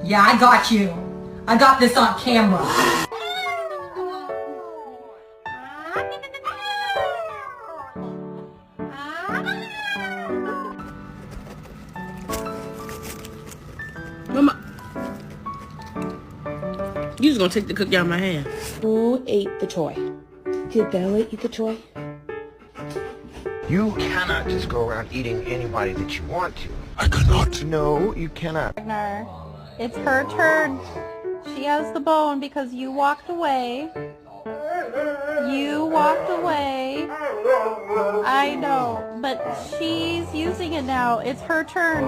Yeah, I got you. I got this on camera. Mama, you just gonna take the cookie out of my hand. Who ate the toy? Did Bella eat the toy? You cannot just go around eating anybody that you want to. I cannot. No, you cannot. Wagner, it's her turn. She has the bone because you walked away. You walked away. I know, but she's using it now. It's her turn.